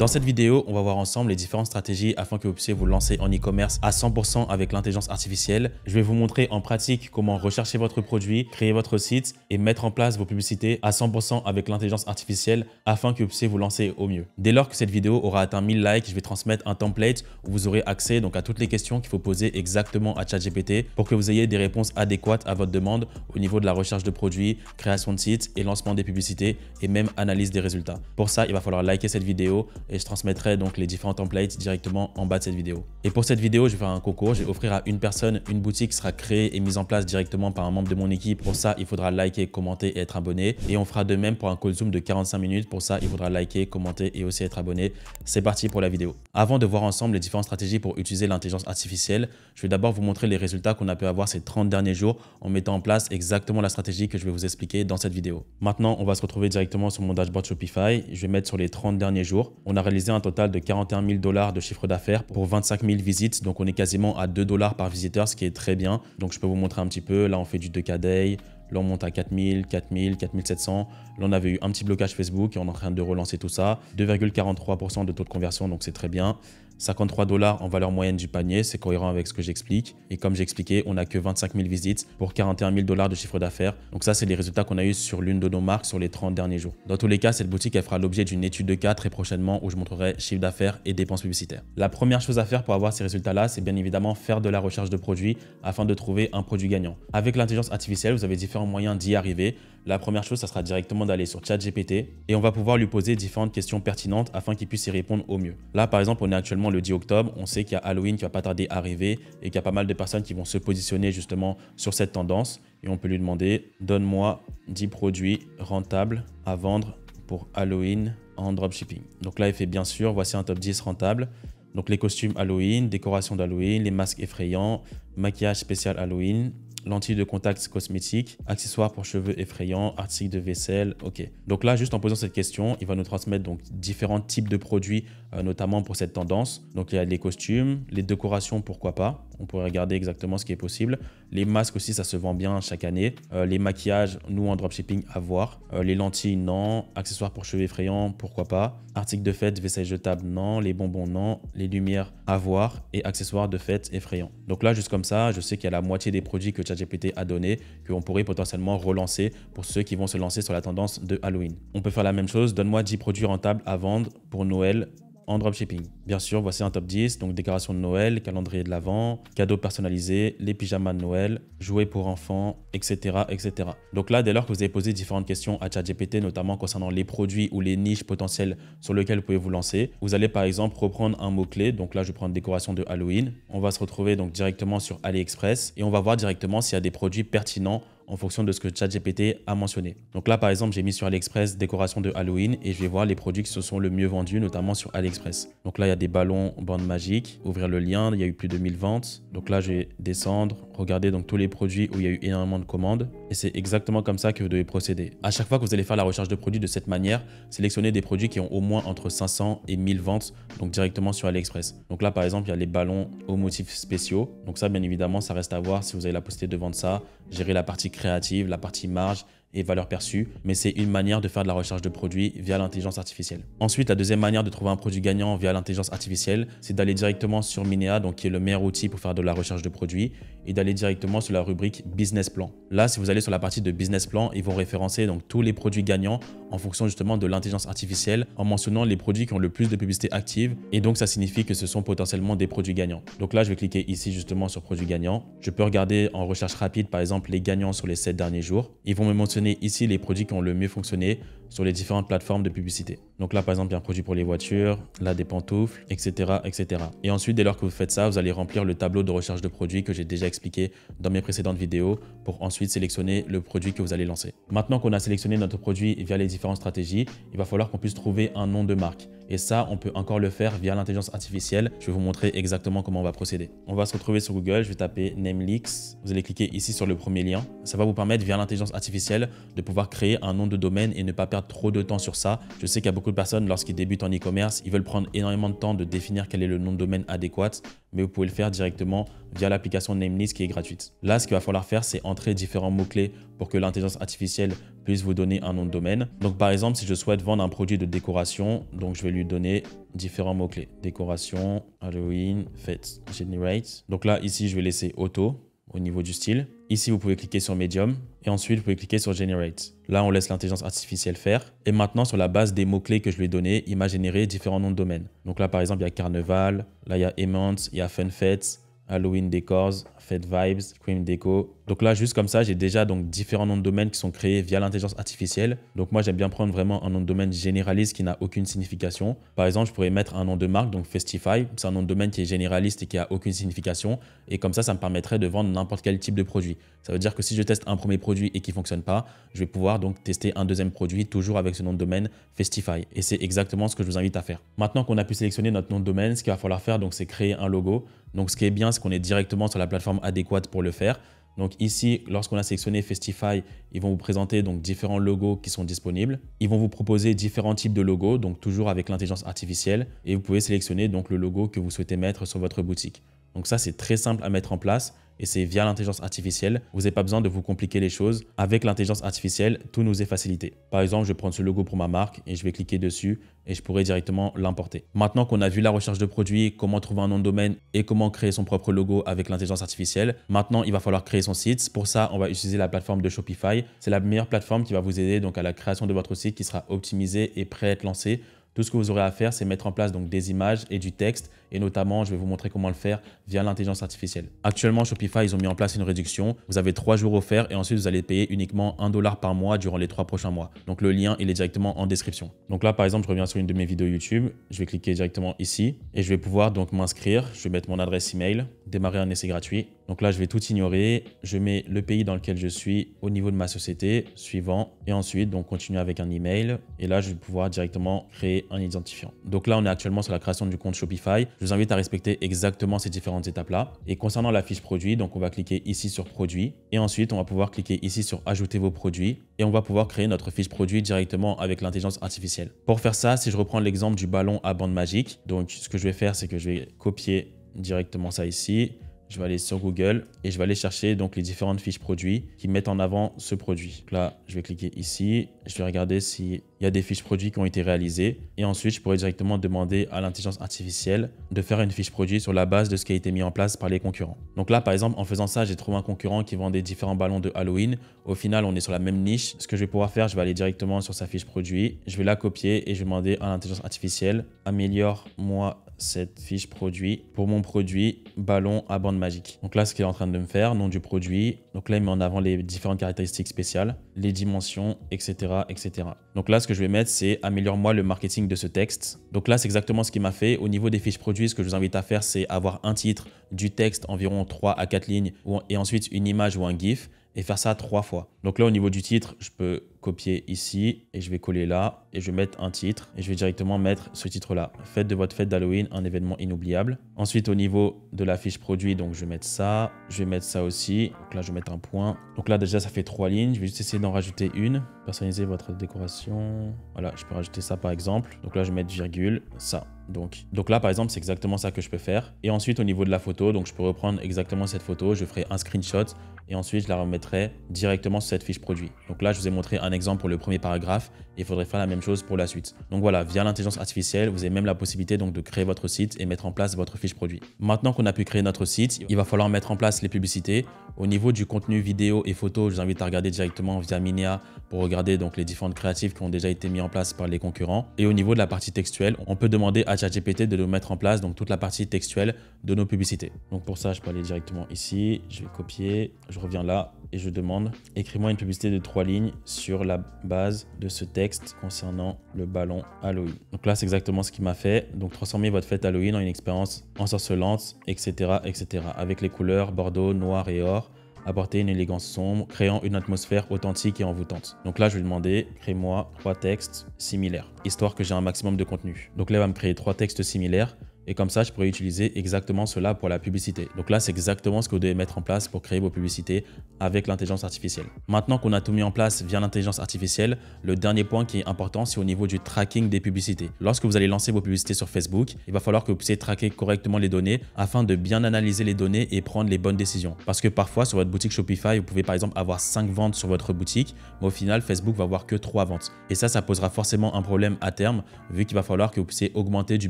Dans cette vidéo, on va voir ensemble les différentes stratégies afin que vous puissiez vous lancer en e-commerce à 100% avec l'intelligence artificielle. Je vais vous montrer en pratique comment rechercher votre produit, créer votre site et mettre en place vos publicités à 100% avec l'intelligence artificielle afin que vous puissiez vous lancer au mieux. Dès lors que cette vidéo aura atteint 1000 likes, je vais transmettre un template où vous aurez accès donc à toutes les questions qu'il faut poser exactement à ChatGPT pour que vous ayez des réponses adéquates à votre demande au niveau de la recherche de produits, création de sites et lancement des publicités et même analyse des résultats. Pour ça, il va falloir liker cette vidéo et je transmettrai donc les différents templates directement en bas de cette vidéo. Et pour cette vidéo, je vais faire un concours. Je vais offrir à une personne une boutique qui sera créée et mise en place directement par un membre de mon équipe. Pour ça, il faudra liker, commenter et être abonné. Et on fera de même pour un call Zoom de 45 minutes. Pour ça, il faudra liker, commenter et aussi être abonné. C'est parti pour la vidéo. Avant de voir ensemble les différentes stratégies pour utiliser l'intelligence artificielle, je vais d'abord vous montrer les résultats qu'on a pu avoir ces 30 derniers jours en mettant en place exactement la stratégie que je vais vous expliquer dans cette vidéo. Maintenant, on va se retrouver directement sur mon dashboard Shopify. Je vais mettre sur les 30 derniers jours. On a réalisé un total de 41 000 $ de chiffre d'affaires pour 25 000 visites. Donc, on est quasiment à 2 $ par visiteur, ce qui est très bien. Donc, je peux vous montrer un petit peu. Là, on fait du 2K day. Là, on monte à 4000, 4000, 4700. Là, on avait eu un petit blocage Facebook et on est en train de relancer tout ça. 2,43% de taux de conversion, donc c'est très bien. 53 $ en valeur moyenne du panier, c'est cohérent avec ce que j'explique. Et comme j'expliquais, on n'a que 25 000 visites pour 41 000 $ de chiffre d'affaires. Donc ça, c'est les résultats qu'on a eu sur l'une de nos marques sur les 30 derniers jours. Dans tous les cas, cette boutique, elle fera l'objet d'une étude de cas très prochainement où je montrerai chiffre d'affaires et dépenses publicitaires. La première chose à faire pour avoir ces résultats-là, c'est bien évidemment faire de la recherche de produits afin de trouver un produit gagnant. Avec l'intelligence artificielle, vous avez différents moyens d'y arriver. La première chose, ça sera directement d'aller sur ChatGPT et on va pouvoir lui poser différentes questions pertinentes afin qu'il puisse y répondre au mieux. Là, par exemple, on est actuellement le 10 octobre. On sait qu'il y a Halloween qui va pas tarder à arriver et qu'il y a pas mal de personnes qui vont se positionner justement sur cette tendance. Et on peut lui demander, donne-moi 10 produits rentables à vendre pour Halloween en dropshipping. Donc là, il fait bien sûr, voici un top 10 rentable. Donc les costumes Halloween, décoration d'Halloween, les masques effrayants, maquillage spécial Halloween, lentilles de contact cosmétiques, accessoires pour cheveux effrayants, articles de vaisselle, ok. Donc là, juste en posant cette question, il va nous transmettre donc différents types de produits, notamment pour cette tendance. Donc il y a les costumes, les décorations, pourquoi pas. On pourrait regarder exactement ce qui est possible. Les masques aussi, ça se vend bien chaque année. Les maquillages, nous en dropshipping, à voir. Les lentilles, non. Accessoires pour cheveux effrayants, pourquoi pas. Articles de fête, vaisselle jetable, non. Les bonbons, non. Les lumières, à voir. Et accessoires de fête effrayants. Donc là, juste comme ça, je sais qu'il y a la moitié des produits que ChatGPT a donné qu'on pourrait potentiellement relancer pour ceux qui vont se lancer sur la tendance de Halloween. On peut faire la même chose. Donne-moi 10 produits rentables à vendre pour Noël en dropshipping. Bien sûr, voici un top 10, donc décoration de Noël, calendrier de l'Avent, cadeaux personnalisés, les pyjamas de Noël, jouets pour enfants, etc., etc. Donc là, dès lors que vous avez posé différentes questions à ChatGPT, notamment concernant les produits ou les niches potentielles sur lesquelles vous pouvez vous lancer, vous allez par exemple reprendre un mot-clé. Donc là, je vais prendre décoration de Halloween. On va se retrouver donc directement sur AliExpress et on va voir directement s'il y a des produits pertinents en fonction de ce que ChatGPT a mentionné. Donc là, par exemple, j'ai mis sur AliExpress décoration de Halloween et je vais voir les produits qui se sont le mieux vendus, notamment sur AliExpress. Donc là, il y a des ballons bande magique. Ouvrir le lien, il y a eu plus de 1000 ventes. Donc là, je vais descendre, regarder donc tous les produits où il y a eu énormément de commandes. Et c'est exactement comme ça que vous devez procéder. À chaque fois que vous allez faire la recherche de produits de cette manière, sélectionnez des produits qui ont au moins entre 500 et 1000 ventes, donc directement sur AliExpress. Donc là, par exemple, il y a les ballons aux motifs spéciaux. Donc ça, bien évidemment, ça reste à voir si vous avez la possibilité de vendre ça, gérer la partie créative, la partie marge et valeur perçue, mais c'est une manière de faire de la recherche de produits via l'intelligence artificielle. Ensuite, la deuxième manière de trouver un produit gagnant via l'intelligence artificielle, c'est d'aller directement sur Minea, donc qui est le meilleur outil pour faire de la recherche de produits, et d'aller directement sur la rubrique Business Plan. Là, si vous allez sur la partie de Business Plan, ils vont référencer donc tous les produits gagnants en fonction justement de l'intelligence artificielle, en mentionnant les produits qui ont le plus de publicité active, et donc ça signifie que ce sont potentiellement des produits gagnants. Donc là, je vais cliquer ici justement sur produits gagnants. Je peux regarder en recherche rapide, par exemple, les gagnants sur les 7 derniers jours. Ils vont me mentionner ici les produits qui ont le mieux fonctionné sur les différentes plateformes de publicité. Donc là, par exemple, il y a un produit pour les voitures, là, des pantoufles, etc., etc. Et ensuite, dès lors que vous faites ça, vous allez remplir le tableau de recherche de produits que j'ai déjà expliqué dans mes précédentes vidéos pour ensuite sélectionner le produit que vous allez lancer. Maintenant qu'on a sélectionné notre produit via les différentes stratégies, il va falloir qu'on puisse trouver un nom de marque. Et ça, on peut encore le faire via l'intelligence artificielle. Je vais vous montrer exactement comment on va procéder. On va se retrouver sur Google, je vais taper Namelix. Vous allez cliquer ici sur le premier lien. Ça va vous permettre via l'intelligence artificielle de pouvoir créer un nom de domaine et ne pas perdre trop de temps sur ça. Je sais qu'il y a beaucoup de personnes, lorsqu'ils débutent en e-commerce, ils veulent prendre énormément de temps de définir quel est le nom de domaine adéquat, mais vous pouvez le faire directement via l'application Namelist qui est gratuite. Là, ce qu'il va falloir faire, c'est entrer différents mots-clés pour que l'intelligence artificielle puisse vous donner un nom de domaine. Donc par exemple, si je souhaite vendre un produit de décoration, donc je vais lui donner différents mots-clés. Décoration, Halloween, fête, generate. Donc là, ici, je vais laisser auto au niveau du style. Ici, vous pouvez cliquer sur Medium et ensuite, vous pouvez cliquer sur Generate. Là, on laisse l'intelligence artificielle faire. Et maintenant, sur la base des mots-clés que je lui ai donnés, il m'a généré différents noms de domaine. Donc là, par exemple, il y a Carnaval, là, il y a Aimant, il y a Fun Fête, Halloween Decors, Fête Vibes, Scream Deco. Donc là, juste comme ça, j'ai déjà donc différents noms de domaine qui sont créés via l'intelligence artificielle. Donc moi, j'aime bien prendre vraiment un nom de domaine généraliste qui n'a aucune signification. Par exemple, je pourrais mettre un nom de marque, donc Festify. C'est un nom de domaine qui est généraliste et qui n'a aucune signification. Et comme ça me permettrait de vendre n'importe quel type de produit. Ça veut dire que si je teste un premier produit et qu'il ne fonctionne pas, je vais pouvoir donc tester un deuxième produit toujours avec ce nom de domaine Festify. Et c'est exactement ce que je vous invite à faire. Maintenant qu'on a pu sélectionner notre nom de domaine, ce qu'il va falloir faire, donc, c'est créer un logo. Donc ce qui est bien, c'est qu'on est directement sur la plateforme adéquate pour le faire. Donc ici, lorsqu'on a sélectionné Festify, ils vont vous présenter donc différents logos qui sont disponibles. Ils vont vous proposer différents types de logos, donc toujours avec l'intelligence artificielle. Et vous pouvez sélectionner donc le logo que vous souhaitez mettre sur votre boutique. Donc ça, c'est très simple à mettre en place et c'est via l'intelligence artificielle. Vous n'avez pas besoin de vous compliquer les choses. Avec l'intelligence artificielle, tout nous est facilité. Par exemple, je vais prendre ce logo pour ma marque et je vais cliquer dessus et je pourrai directement l'importer. Maintenant qu'on a vu la recherche de produits, comment trouver un nom de domaine et comment créer son propre logo avec l'intelligence artificielle, maintenant, il va falloir créer son site. Pour ça, on va utiliser la plateforme de Shopify. C'est la meilleure plateforme qui va vous aider donc à la création de votre site qui sera optimisé et prêt à être lancé. Tout ce que vous aurez à faire, c'est mettre en place donc des images et du texte. Et notamment, je vais vous montrer comment le faire via l'intelligence artificielle. Actuellement, Shopify, ils ont mis en place une réduction. Vous avez 3 jours offerts et ensuite, vous allez payer uniquement $1 par mois durant les 3 prochains mois. Donc, le lien, il est directement en description. Donc là, par exemple, je reviens sur une de mes vidéos YouTube. Je vais cliquer directement ici et je vais pouvoir donc m'inscrire. Je vais mettre mon adresse email, démarrer un essai gratuit. Donc là, je vais tout ignorer. Je mets le pays dans lequel je suis au niveau de ma société, suivant. Et ensuite, donc continuer avec un email. Et là, je vais pouvoir directement créer un identifiant. Donc là, on est actuellement sur la création du compte Shopify. Je vous invite à respecter exactement ces différentes étapes-là. Et concernant la fiche produit, donc on va cliquer ici sur produit. Et ensuite, on va pouvoir cliquer ici sur ajouter vos produits. Et on va pouvoir créer notre fiche produit directement avec l'intelligence artificielle. Pour faire ça, si je reprends l'exemple du ballon à bande magique, donc ce que je vais faire, c'est que je vais copier directement ça ici. Je vais aller sur Google et je vais aller chercher donc les différentes fiches produits qui mettent en avant ce produit. Donc là, je vais cliquer ici. Je vais regarder s'il y a des fiches produits qui ont été réalisées. Et ensuite, je pourrais directement demander à l'intelligence artificielle de faire une fiche produit sur la base de ce qui a été mis en place par les concurrents. Donc là, par exemple, en faisant ça, j'ai trouvé un concurrent qui vendait différents ballons de Halloween. Au final, on est sur la même niche. Ce que je vais pouvoir faire, je vais aller directement sur sa fiche produit. Je vais la copier et je vais demander à l'intelligence artificielle, améliore-moi cette fiche produit pour mon produit ballon à bande magique. Donc là, ce qu'il est en train de me faire, nom du produit. Donc là, il met en avant les différentes caractéristiques spéciales, les dimensions, etc., etc. Donc là, ce que je vais mettre, c'est améliore-moi le marketing de ce texte. Donc là, c'est exactement ce qu'il m'a fait. Au niveau des fiches produits, ce que je vous invite à faire, c'est avoir un titre, du texte, environ 3 à 4 lignes, et ensuite une image ou un GIF, et faire ça 3 fois. Donc là, au niveau du titre, je peux copier ici et je vais coller là et je vais mettre un titre et je vais directement mettre ce titre-là. Faites de votre fête d'Halloween un événement inoubliable. Ensuite, au niveau de la fiche produit, donc je vais mettre ça. Je vais mettre ça aussi. Donc là, je vais mettre un point. Donc là, déjà, ça fait 3 lignes. Je vais juste essayer d'en rajouter une. Personnaliser votre décoration. Voilà, je peux rajouter ça par exemple. Donc là, je vais mettre virgule, ça. Donc là, par exemple, c'est exactement ça que je peux faire. Et ensuite, au niveau de la photo, donc je peux reprendre exactement cette photo. Je ferai un screenshot et ensuite, je la remettrai directement sur cette fiche produit. Donc là, je vous ai montré un exemple pour le premier paragraphe et il faudrait faire la même chose pour la suite. Donc voilà, via l'intelligence artificielle, vous avez même la possibilité donc de créer votre site et mettre en place votre fiche produit. Maintenant qu'on a pu créer notre site, il va falloir mettre en place les publicités. Au niveau du contenu vidéo et photo, je vous invite à regarder directement via Minea pour regarder donc les différentes créatives qui ont déjà été mis en place par les concurrents. Et au niveau de la partie textuelle, on peut demander à ChatGPT de nous mettre en place donc toute la partie textuelle de nos publicités. Donc pour ça, je peux aller directement ici, je vais copier, je reviens là et je demande écris-moi une publicité de 3 lignes sur la base de ce texte concernant le ballon Halloween. Donc là, c'est exactement ce qu'il m'a fait. Donc transformer votre fête Halloween en une expérience ensorcelante, etc., etc. avec les couleurs bordeaux, noir et or. Apporter une élégance sombre, créant une atmosphère authentique et envoûtante. Donc là, je vais demander, crée-moi 3 textes similaires, histoire que j'ai un maximum de contenu. Donc là, il va me créer 3 textes similaires. Et comme ça, je pourrais utiliser exactement cela pour la publicité. Donc là, c'est exactement ce que vous devez mettre en place pour créer vos publicités avec l'intelligence artificielle. Maintenant qu'on a tout mis en place via l'intelligence artificielle, le dernier point qui est important, c'est au niveau du tracking des publicités. Lorsque vous allez lancer vos publicités sur Facebook, il va falloir que vous puissiez traquer correctement les données afin de bien analyser les données et prendre les bonnes décisions. Parce que parfois, sur votre boutique Shopify, vous pouvez par exemple avoir 5 ventes sur votre boutique, mais au final, Facebook va avoir que 3 ventes. Et ça posera forcément un problème à terme, vu qu'il va falloir que vous puissiez augmenter du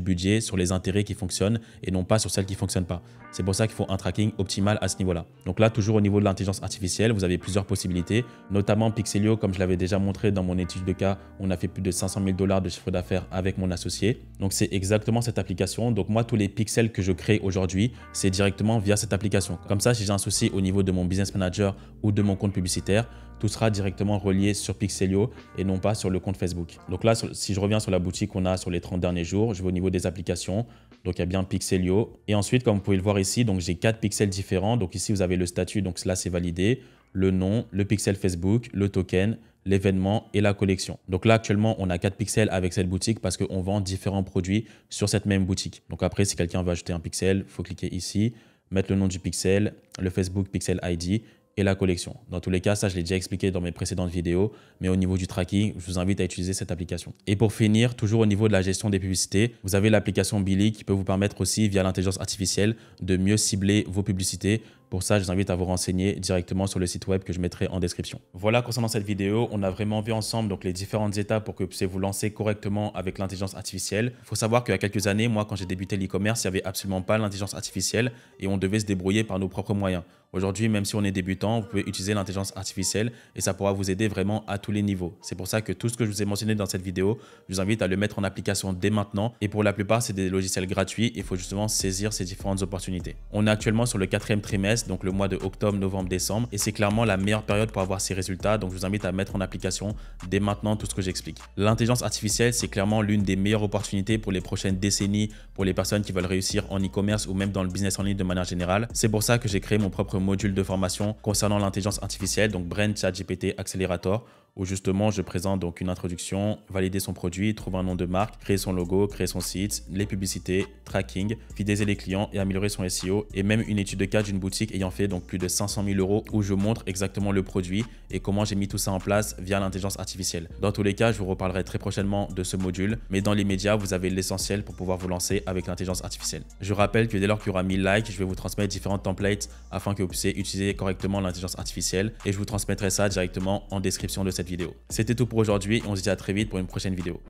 budget sur les intérêts qui fonctionnent et non pas sur celles qui ne fonctionnent pas. C'est pour ça qu'il faut un tracking optimal à ce niveau-là. Donc là, toujours au niveau de l'intelligence artificielle, vous avez plusieurs possibilités, notamment Pixelio, comme je l'avais déjà montré dans mon étude de cas, on a fait plus de 500 000 $ de chiffre d'affaires avec mon associé. Donc c'est exactement cette application. Donc moi, tous les pixels que je crée aujourd'hui, c'est directement via cette application. Comme ça, si j'ai un souci au niveau de mon business manager ou de mon compte publicitaire, tout sera directement relié sur Pixelio et non pas sur le compte Facebook. Donc là, si je reviens sur la boutique qu'on a sur les 30 derniers jours, je vais au niveau des applications. Donc il y a bien Pixelio. Et ensuite, comme vous pouvez le voir ici, donc j'ai 4 pixels différents. Donc ici, vous avez le statut, donc là, c'est validé, le nom, le pixel Facebook, le token, l'événement et la collection. Donc là, actuellement, on a 4 pixels avec cette boutique parce qu'on vend différents produits sur cette même boutique. Donc après, si quelqu'un veut ajouter un pixel, il faut cliquer ici, mettre le nom du pixel, le Facebook Pixel ID et la collection. Dans tous les cas, ça, je l'ai déjà expliqué dans mes précédentes vidéos, mais au niveau du tracking, je vous invite à utiliser cette application. Et pour finir, toujours au niveau de la gestion des publicités, vous avez l'application Billy qui peut vous permettre aussi, via l'intelligence artificielle, de mieux cibler vos publicités. Pour ça, je vous invite à vous renseigner directement sur le site web que je mettrai en description. Voilà, concernant cette vidéo, on a vraiment vu ensemble donc, les différentes étapes pour que vous puissiez vous lancer correctement avec l'intelligence artificielle. Il faut savoir qu'il y a quelques années, moi, quand j'ai débuté l'e-commerce, il n'y avait absolument pas l'intelligence artificielle et on devait se débrouiller par nos propres moyens. Aujourd'hui, même si on est débutant, vous pouvez utiliser l'intelligence artificielle et ça pourra vous aider vraiment à tous les niveaux. C'est pour ça que tout ce que je vous ai mentionné dans cette vidéo, je vous invite à le mettre en application dès maintenant. Et pour la plupart, c'est des logiciels gratuits. Il faut justement saisir ces différentes opportunités. On est actuellement sur le 4e trimestre, donc le mois de octobre, novembre, décembre. Et c'est clairement la meilleure période pour avoir ces résultats. Donc je vous invite à mettre en application dès maintenant tout ce que j'explique. L'intelligence artificielle, c'est clairement l'une des meilleures opportunités pour les prochaines décennies, pour les personnes qui veulent réussir en e-commerce ou même dans le business en ligne de manière générale. C'est pour ça que j'ai créé mon propre module de formation concernant l'intelligence artificielle, donc Brain Chat GPT Accelerator, où justement je présente donc une introduction, valider son produit, trouver un nom de marque, créer son logo, créer son site, les publicités, tracking, fidéliser les clients et améliorer son SEO, et même une étude de cas d'une boutique ayant fait donc plus de 500 000 € où je montre exactement le produit et comment j'ai mis tout ça en place via l'intelligence artificielle. Dans tous les cas, je vous reparlerai très prochainement de ce module, mais dans les médias, vous avez l'essentiel pour pouvoir vous lancer avec l'intelligence artificielle. Je rappelle que dès lors qu'il y aura 1000 likes, je vais vous transmettre différentes templates afin que vous puissiez utiliser correctement l'intelligence artificielle et je vous transmettrai ça directement en description de cette vidéo. C'était tout pour aujourd'hui et on se dit à très vite pour une prochaine vidéo.